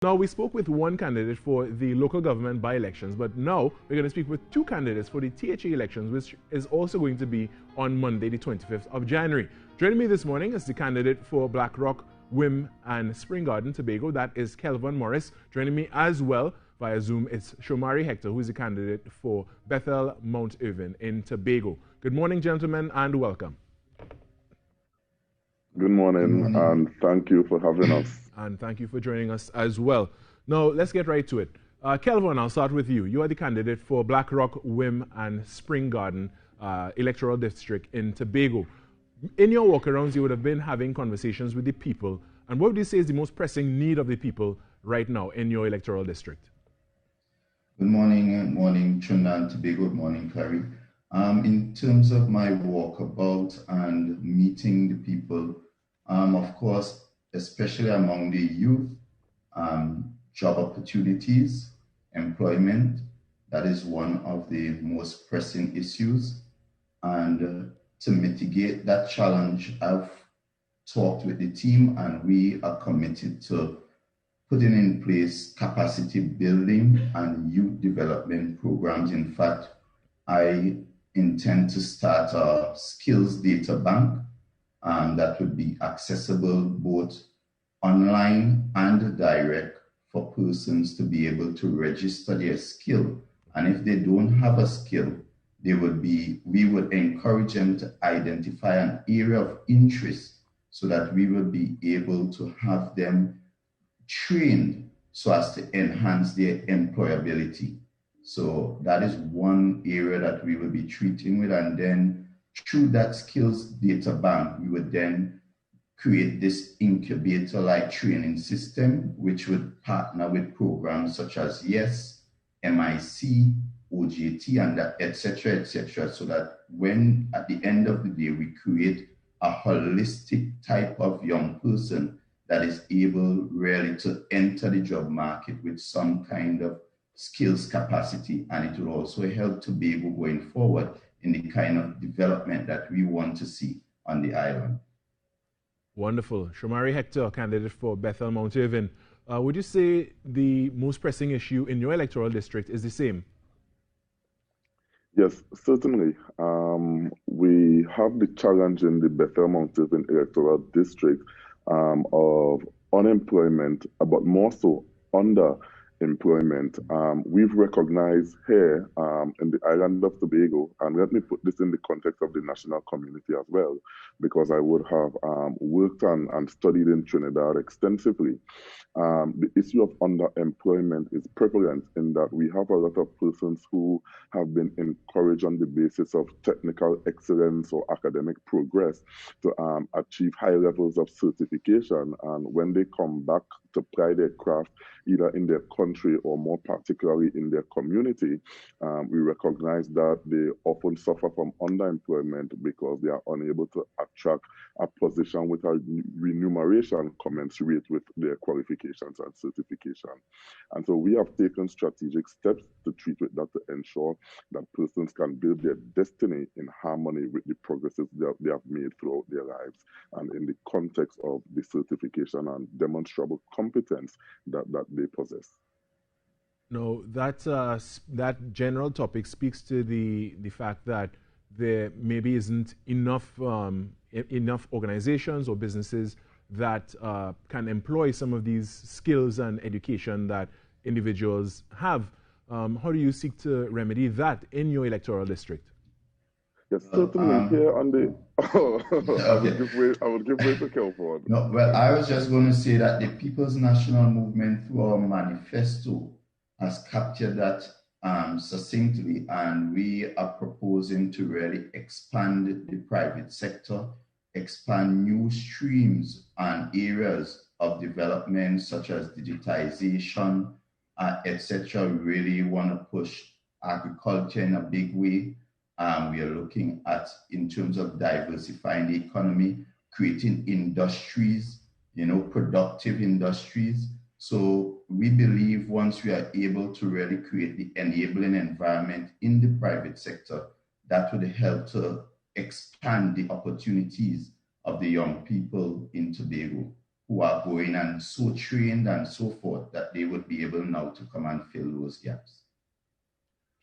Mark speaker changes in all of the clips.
Speaker 1: Now, we spoke with one candidate for the local government by-elections, but now we're going to speak with two candidates for the THA elections, which is also going to be on Monday, the 25th of January. Joining me this morning is the candidate for Blackrock, Wim, and Spring Garden, Tobago. That is Kelvon Morris. Joining me as well via Zoom is Shomari Hector, who is a candidate for Bethel, Mount Irvin in Tobago. Good morning, gentlemen, and welcome.
Speaker 2: Good morning, and thank you for having us.
Speaker 1: And thank you for joining us as well. Now, let's get right to it. Kelvon, I'll start with you. You are the candidate for Blackrock, Wim, and Spring Garden electoral district in Tobago. In your walkarounds, you would have been having conversations with the people. And what would you say is the most pressing need of the people right now in your electoral district?
Speaker 3: Good morning, Trinidad and Tobago. Good morning, Clary. In terms of my walkabout and meeting the people, of course, especially among the youth, job opportunities, employment, that is one of the most pressing issues. And to mitigate that challenge, I've talked with the team and we are committed to putting in place capacity building and youth development programs. In fact, I intend to start a skills data bank that would be accessible both online and direct for persons to be able to register their skill. And if they don't have a skill, we would encourage them to identify an area of interest so that we would be able to have them trained so as to enhance their employability. So that is one area that we will be treating with. And then through that skills data bank, we would then create this incubator-like training system, which would partner with programs such as YES, MIC, OJT, and et cetera, so that when at the end of the day, we create a holistic type of young person that is able really to enter the job market with some kind of skills capacity. And it will also help Tobago going forward in the kind of development that we want to see on the island.
Speaker 1: Wonderful. Shomari Hector, candidate for Bethel, Mount Irvin. Would you say the most pressing issue in your electoral district is the same?
Speaker 2: Yes, certainly. We have the challenge in the Bethel, Mount Irvin electoral district of unemployment, but more so underemployment. We've recognized here in the island of Tobago, and let me put this in the context of the national community as well, because I would have worked and studied in Trinidad extensively. The issue of underemployment is prevalent in that we have a lot of persons who have been encouraged on the basis of technical excellence or academic progress to achieve high levels of certification. And when they come back to apply their craft, either in their country or more particularly in their community, we recognize that they often suffer from underemployment because they are unable to attract a position with a remuneration commensurate with their qualifications and certification. And so we have taken strategic steps to treat with that to ensure that persons can build their destiny in harmony with the progresses they have made throughout their lives and in the context of the certification and demonstrable competence that they possess.
Speaker 1: No, that general topic speaks to the fact that there maybe isn't enough organizations or businesses that can employ some of these skills and education that individuals have. How do you seek to remedy that in your electoral district?
Speaker 2: Yes, certainly here on the... I would give way to Kelvon.
Speaker 3: No, well, I was just going to say that the People's National Movement through our manifesto has captured that succinctly, and we are proposing to really expand the private sector, expand new streams and areas of development such as digitization, etc. We really want to push agriculture in a big way. We are looking at, in terms of diversifying the economy, creating industries, productive industries. So we believe once we are able to really create the enabling environment in the private sector, that would help to expand the opportunities of the young people in Tobago who are going and so trained and so forth that they would be able now to come and fill those gaps.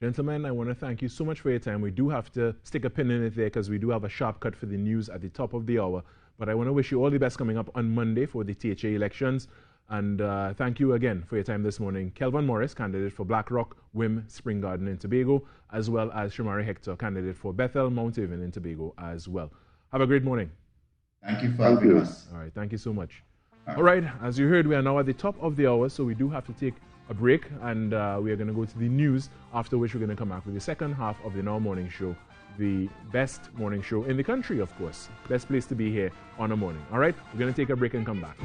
Speaker 1: Gentlemen, I want to thank you so much for your time. We do have to stick a pin in it there because we do have a sharp cut for the news at the top of the hour. But I want to wish you all the best coming up on Monday for the THA elections. And thank you again for your time this morning. Kelvon Morris, candidate for Blackrock, Wim, Spring Garden in Tobago, as well as Shomari Hector, candidate for Bethel, Mount Irving in Tobago as well. Have a great morning.
Speaker 3: Thank you for having us.
Speaker 1: All right, thank you so much. All right, as you heard, we are now at the top of the hour, so we do have to take a break, and we are going to go to the news, after which we're going to come back with the second half of the Now Morning Show, the best morning show in the country, of course. Best place to be here on a morning. All right, we're going to take a break and come back.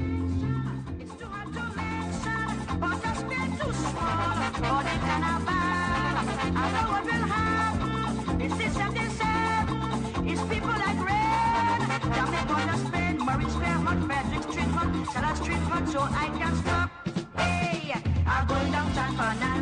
Speaker 4: So I can stop. Hey, I'm going downtown for now.